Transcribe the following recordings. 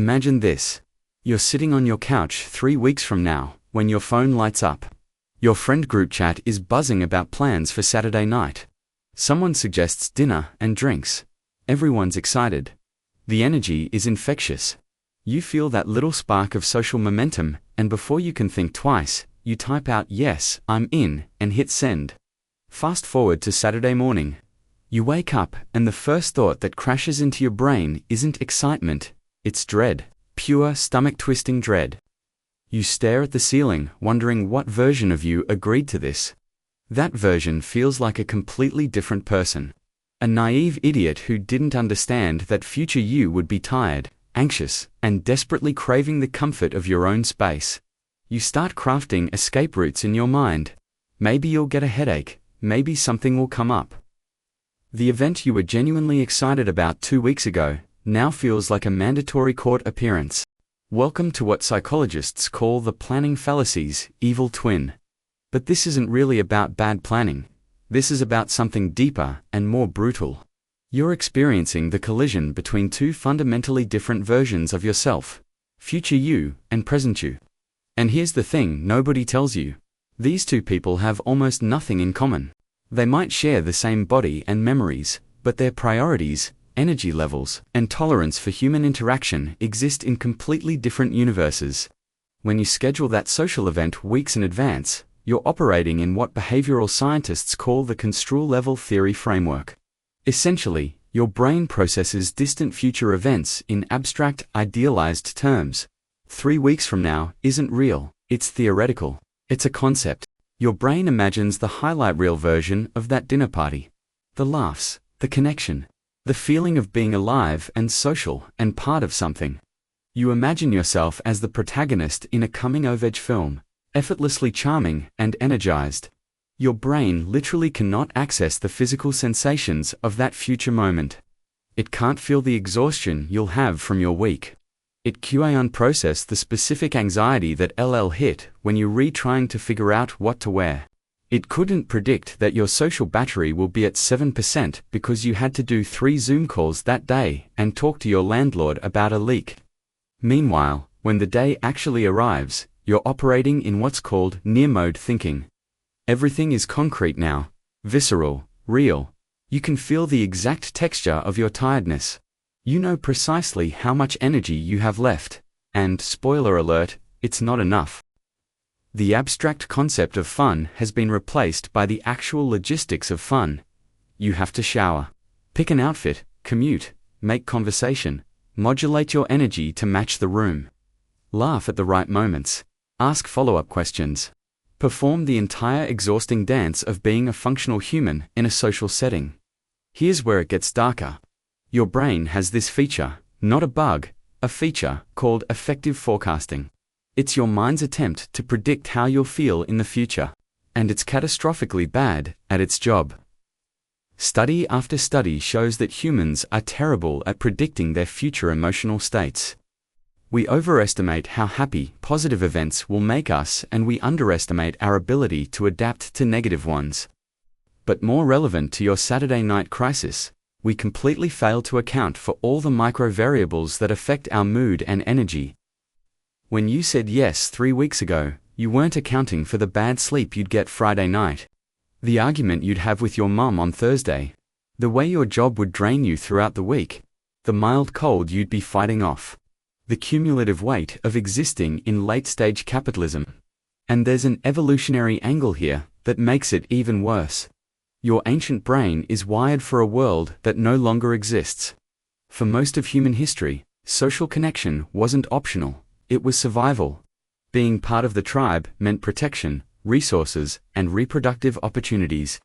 Imagine this. You're sitting on your couch 3 weeks from now, when your phone lights up. Your friend group chat is buzzing about plans for Saturday night. Someone suggests dinner and drinks. Everyone's excited. The energy is infectious. You feel that little spark of social momentum, and before you can think twice, you type out "Yes, I'm in," and hit send. Fast forward to Saturday morning. You wake up, and the first thought that crashes into your brain isn't excitement, it's dread. Pure stomach-twisting dread. You stare at the ceiling, wondering what version of you agreed to this. That version feels like a completely different person. A naive idiot who didn't understand that future you would be tired, anxious, and desperately craving the comfort of your own space. You start crafting escape routes in your mind. Maybe you'll get a headache, maybe something will come up. The event you were genuinely excited about 2 weeks ago now feels like a mandatory court appearance. Welcome to what psychologists call the planning fallacy's evil twin. But this isn't really about bad planning. This is about something deeper and more brutal. You're experiencing the collision between two fundamentally different versions of yourself, future you and present you. And here's the thing nobody tells you. These two people have almost nothing in common. They might share the same body and memories, but their priorities, energy levels, and tolerance for human interaction exist in completely different universes. When you schedule that social event weeks in advance, you're operating in what behavioral scientists call the construal level theory framework. Essentially, your brain processes distant future events in abstract, idealized terms. 3 weeks from now isn't real, it's theoretical. It's a concept. Your brain imagines the highlight reel version of that dinner party. The laughs, the connection, the feeling of being alive and social and part of something. You imagine yourself as the protagonist in a coming-of-age film, effortlessly charming and energized. Your brain literally cannot access the physical sensations of that future moment. It can't feel the exhaustion you'll have from your week. It can't process the specific anxiety that LL hit when you trying to figure out what to wear. It couldn't predict that your social battery will be at 7% because you had to do 3 Zoom calls that day and talk to your landlord about a leak. Meanwhile, when the day actually arrives, you're operating in what's called near-mode thinking. Everything is concrete now, visceral, real. You can feel the exact texture of your tiredness. You know precisely how much energy you have left, and, spoiler alert, it's not enough. The abstract concept of fun has been replaced by the actual logistics of fun. You have to shower, pick an outfit, commute, make conversation, modulate your energy to match the room, laugh at the right moments, ask follow-up questions, perform the entire exhausting dance of being a functional human in a social setting. Here's where it gets darker. Your brain has this feature, not a bug, a feature called effective forecasting. It's your mind's attempt to predict how you'll feel in the future, and it's catastrophically bad at its job. Study after study shows that humans are terrible at predicting their future emotional states. We overestimate how happy, positive events will make us, and we underestimate our ability to adapt to negative ones. But more relevant to your Saturday night crisis, we completely fail to account for all the micro-variables that affect our mood and energy. When you said yes 3 weeks ago, you weren't accounting for the bad sleep you'd get Friday night, the argument you'd have with your mom on Thursday, the way your job would drain you throughout the week, the mild cold you'd be fighting off, the cumulative weight of existing in late-stage capitalism. And there's an evolutionary angle here that makes it even worse. Your ancient brain is wired for a world that no longer exists. For most of human history, social connection wasn't optional. It was survival. Being part of the tribe meant protection, resources, and reproductive opportunities.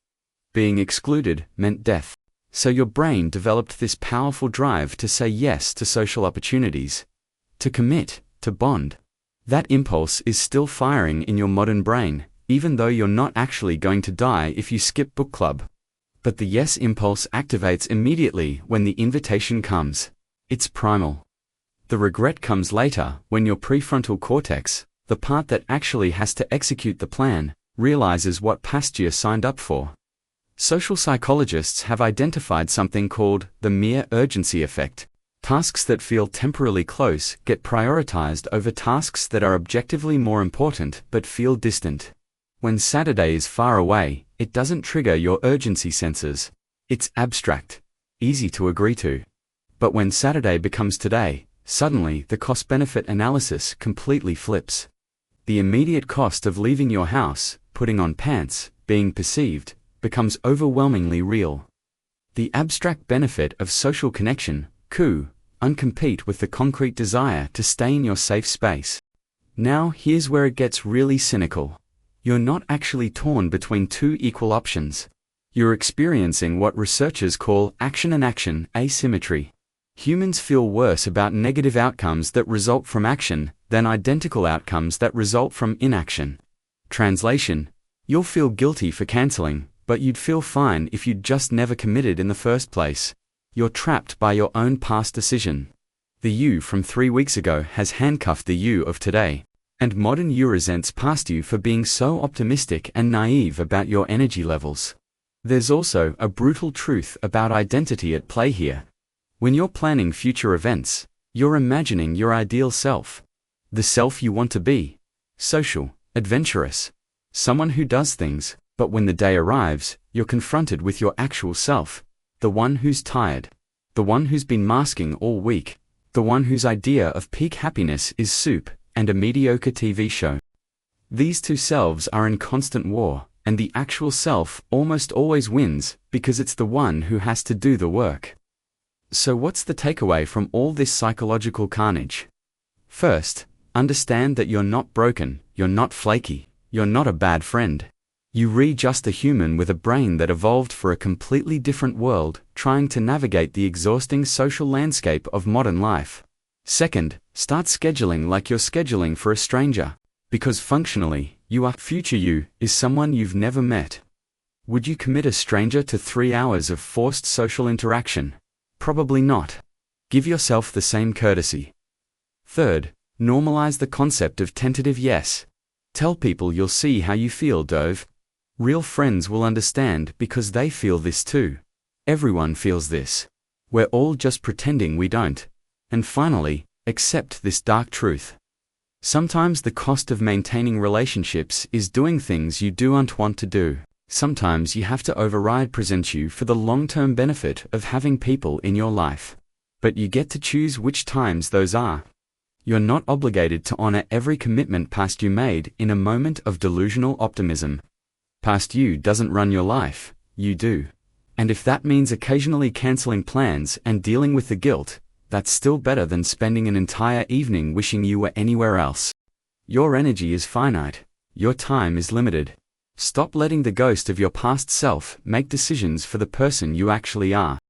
Being excluded meant death. So your brain developed this powerful drive to say yes to social opportunities, to commit, to bond. That impulse is still firing in your modern brain, even though you're not actually going to die if you skip book club. But the yes impulse activates immediately when the invitation comes. It's primal. The regret comes later when your prefrontal cortex, the part that actually has to execute the plan, realizes what pasture signed up for. Social psychologists have identified something called the mere urgency effect. Tasks that feel temporarily close get prioritized over tasks that are objectively more important but feel distant. When Saturday is far away, it doesn't trigger your urgency sensors. It's abstract, easy to agree to. But when Saturday becomes today, suddenly the cost-benefit analysis completely flips. The immediate cost of leaving your house, putting on pants, being perceived, becomes overwhelmingly real. The abstract benefit of social connection, uncompete with the concrete desire to stay in your safe space. Now here's where it gets really cynical. You're not actually torn between two equal options. You're experiencing what researchers call action-and-action asymmetry. Humans feel worse about negative outcomes that result from action than identical outcomes that result from inaction. Translation: you'll feel guilty for canceling, but you'd feel fine if you'd just never committed in the first place. You're trapped by your own past decision. The you from 3 weeks ago has handcuffed the you of today, and modern you resents past you for being so optimistic and naive about your energy levels. There's also a brutal truth about identity at play here. When you're planning future events, you're imagining your ideal self. The self you want to be. Social, adventurous. Someone who does things, but when the day arrives, you're confronted with your actual self. The one who's tired. The one who's been masking all week. The one whose idea of peak happiness is soup and a mediocre TV show. These two selves are in constant war, and the actual self almost always wins because it's the one who has to do the work. So what's the takeaway from all this psychological carnage? First, understand that you're not broken, you're not flaky, you're not a bad friend. You're just a human with a brain that evolved for a completely different world, trying to navigate the exhausting social landscape of modern life. Second, start scheduling like you're scheduling for a stranger, because functionally, future you is someone you've never met. Would you commit a stranger to 3 hours of forced social interaction? Probably not. Give yourself the same courtesy. Third, normalize the concept of tentative yes. Tell people you'll see how you feel, Dove. Real friends will understand because they feel this too. Everyone feels this. We're all just pretending we don't. And finally, accept this dark truth. Sometimes the cost of maintaining relationships is doing things you don't want to do. Sometimes you have to override present you for the long-term benefit of having people in your life. But you get to choose which times those are. You're not obligated to honor every commitment past you made in a moment of delusional optimism. Past you doesn't run your life, you do. And if that means occasionally canceling plans and dealing with the guilt, that's still better than spending an entire evening wishing you were anywhere else. Your energy is finite. Your time is limited. Stop letting the ghost of your past self make decisions for the person you actually are.